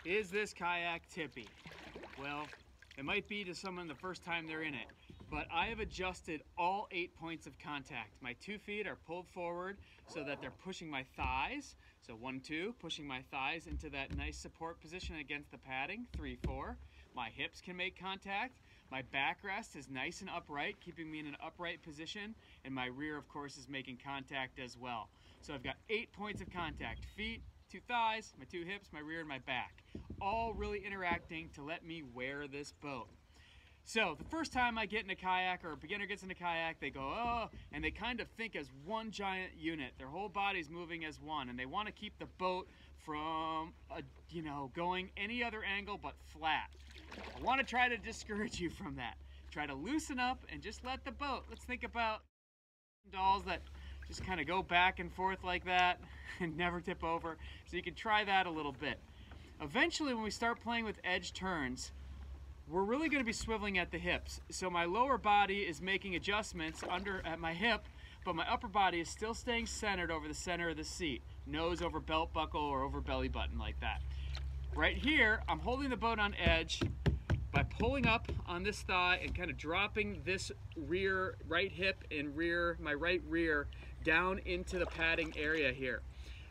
Is this kayak tippy? Well, it might be to someone the first time they're in it, but I have adjusted all 8 points of contact. My 2 feet are pulled forward so that they're pushing my thighs. So 1, 2, pushing my thighs into that nice support position against the padding. 3, 4. My hips can make contact. My backrest is nice and upright, keeping me in an upright position, and my rear, of course, is making contact as well. So I've got 8 points of contact: feet, 2 thighs, my 2 hips, my rear, and my back, all really interacting to let me wear this boat. So the first time I get in a kayak, or a beginner gets in a kayak, they go, oh, and they kind of think as one giant unit. Their whole body's moving as one, and they want to keep the boat from, going any other angle but flat. I want to try to discourage you from that. Try to loosen up and just let the boat. Let's think about dolls that just kind of go back and forth like that and never tip over. So you can try that a little bit. Eventually, when we start playing with edge turns, we're really going to be swiveling at the hips. So my lower body is making adjustments at my hip, but my upper body is still staying centered over the center of the seat. Nose over belt buckle or over belly button like that. Right here, I'm holding the boat on edge by pulling up on this thigh and kind of dropping this right hip and my right rear down into the padding area here.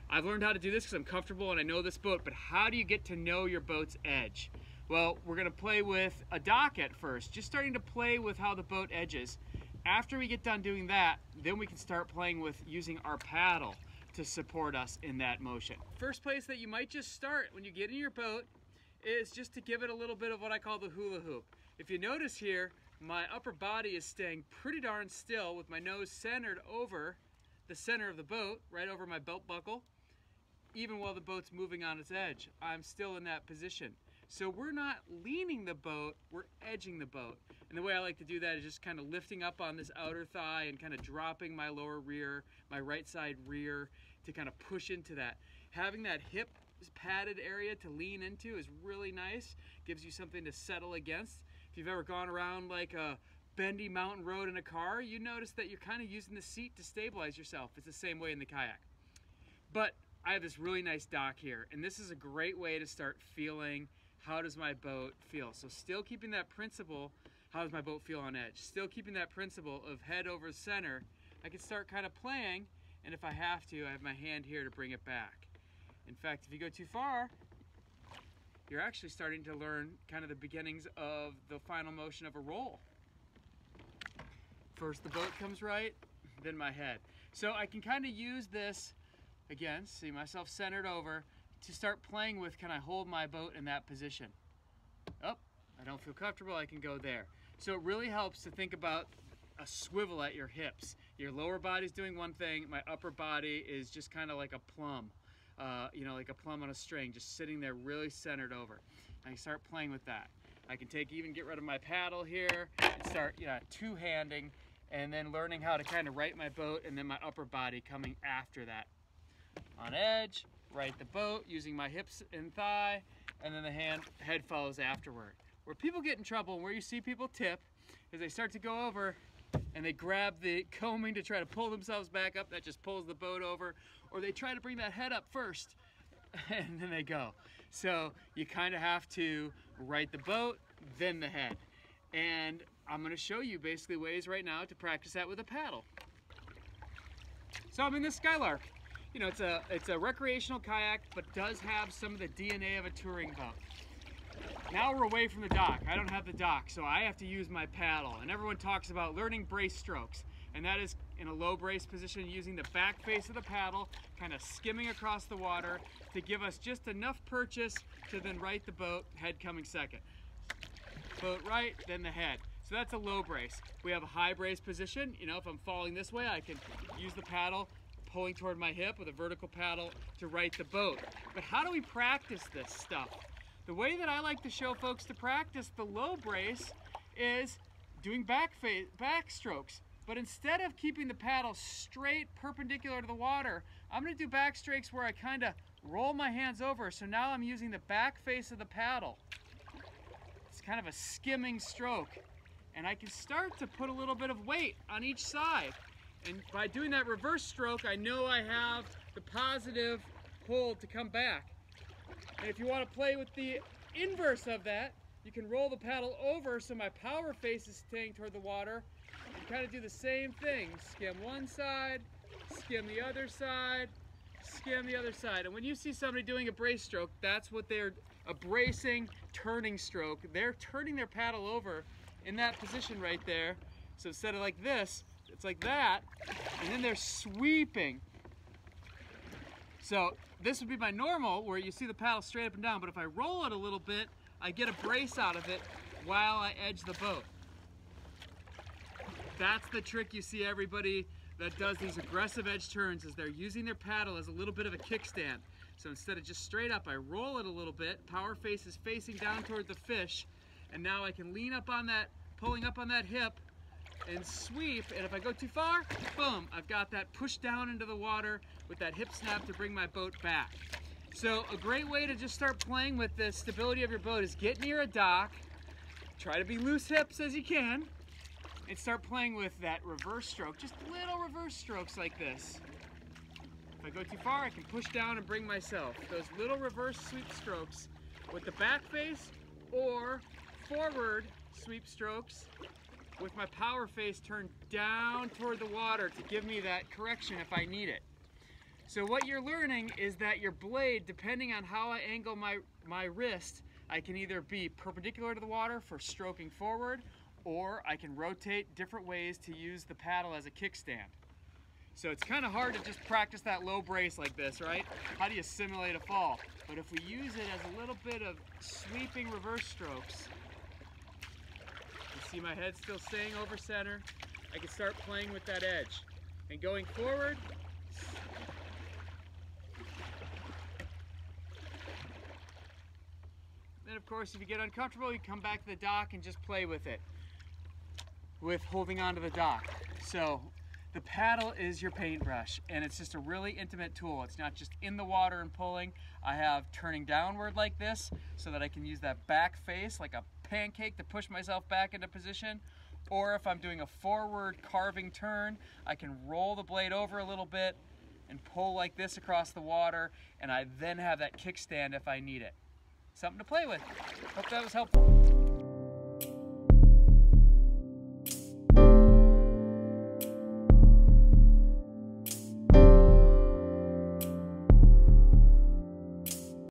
I've learned how to do this because I'm comfortable and I know this boat, but how do you get to know your boat's edge? Well, we're going to play with a dock at first, just starting to play with how the boat edges. After we get done doing that, then we can start playing with using our paddle to support us in that motion. First place that you might just start when you get in your boat is just to give it a little bit of what I call the hula hoop. If you notice here, my upper body is staying pretty darn still with my nose centered over the center of the boat, right over my belt buckle. Even while the boat's moving on its edge, I'm still in that position. So we're not leaning the boat, we're edging the boat. And the way I like to do that is just kind of lifting up on this outer thigh and kind of dropping my lower rear, my right side rear, to kind of push into that. Having that hip padded area to lean into is really nice. Gives you something to settle against. If you've ever gone around like a bendy mountain road in a car, you notice that you're kind of using the seat to stabilize yourself. It's the same way in the kayak. But I have this really nice dock here, and this is a great way to start feeling how does my boat feel. So still keeping that principle, how does my boat feel on edge? Still keeping that principle of head over center. I can start kind of playing, and if I have to, I have my hand here to bring it back. In fact, if you go too far, you're actually starting to learn kind of the beginnings of the final motion of a roll. First the boat comes right, then my head. So I can kind of use this, again, see myself centered over, to start playing with, can I hold my boat in that position? Oh, I don't feel comfortable, I can go there. So it really helps to think about a swivel at your hips. Your lower body's doing one thing, my upper body is just kind of like a plum. Like a plum on a string, just sitting there really centered over. And I start playing with that. I can even get rid of my paddle here and start two-handing, and then learning how to kind of right my boat, and then my upper body coming after that. On edge, right the boat, using my hips and thigh, and then the head follows afterward. Where people get in trouble and where you see people tip is they start to go over and they grab the coaming to try to pull themselves back up. That just pulls the boat over. Or they try to bring that head up first and then they go. So you kind of have to right the boat, then the head. And I'm going to show you basically ways right now to practice that with a paddle. So I'm in this Skylark. It's a recreational kayak, but does have some of the DNA of a touring boat. Now we're away from the dock. I don't have the dock, so I have to use my paddle. And everyone talks about learning brace strokes. And that is in a low brace position, using the back face of the paddle, kind of skimming across the water to give us just enough purchase to then right the boat, head coming second. Boat right, then the head. So that's a low brace. We have a high brace position. If I'm falling this way, I can use the paddle, pulling toward my hip with a vertical paddle to right the boat. But how do we practice this stuff? The way that I like to show folks to practice the low brace is doing back strokes. But instead of keeping the paddle straight perpendicular to the water, I'm going to do back strokes where I kind of roll my hands over. So now I'm using the back face of the paddle. It's kind of a skimming stroke. And I can start to put a little bit of weight on each side. And by doing that reverse stroke, I know I have the positive hold to come back. And if you want to play with the inverse of that, you can roll the paddle over so my power face is staying toward the water. And kind of do the same thing. Skim one side, skim the other side, skim the other side. And when you see somebody doing a brace stroke, that's what they're a bracing turning stroke. They're turning their paddle over in that position right there. So instead of like this, it's like that, and then they're sweeping. So this would be my normal, where you see the paddle straight up and down, but if I roll it a little bit, I get a brace out of it while I edge the boat. That's the trick you see everybody that does these aggressive edge turns, is they're using their paddle as a little bit of a kickstand. So instead of just straight up, I roll it a little bit, power face is facing down toward the fish, and now I can lean up on that, pulling up on that hip, and sweep, and if I go too far, boom, I've got that push down into the water with that hip snap to bring my boat back. So a great way to just start playing with the stability of your boat is get near a dock, try to be loose hips as you can, and start playing with that reverse stroke, just little reverse strokes like this. If I go too far, I can push down and bring myself. Those little reverse sweep strokes with the back face or forward sweep strokes with my power face turned down toward the water to give me that correction if I need it. So what you're learning is that your blade, depending on how I angle my wrist, I can either be perpendicular to the water for stroking forward, or I can rotate different ways to use the paddle as a kickstand. So it's kind of hard to just practice that low brace like this, right? How do you simulate a fall? But if we use it as a little bit of sweeping reverse strokes, you see my head still staying over center, I can start playing with that edge. And going forward, then of course if you get uncomfortable, you come back to the dock and just play with it, with holding onto the dock. So the paddle is your paintbrush, and it's just a really intimate tool. It's not just in the water and pulling. I have turning downward like this so that I can use that back face like a pancake to push myself back into position. Or if I'm doing a forward carving turn, I can roll the blade over a little bit and pull like this across the water, and I then have that kickstand if I need it. Something to play with. Hope that was helpful.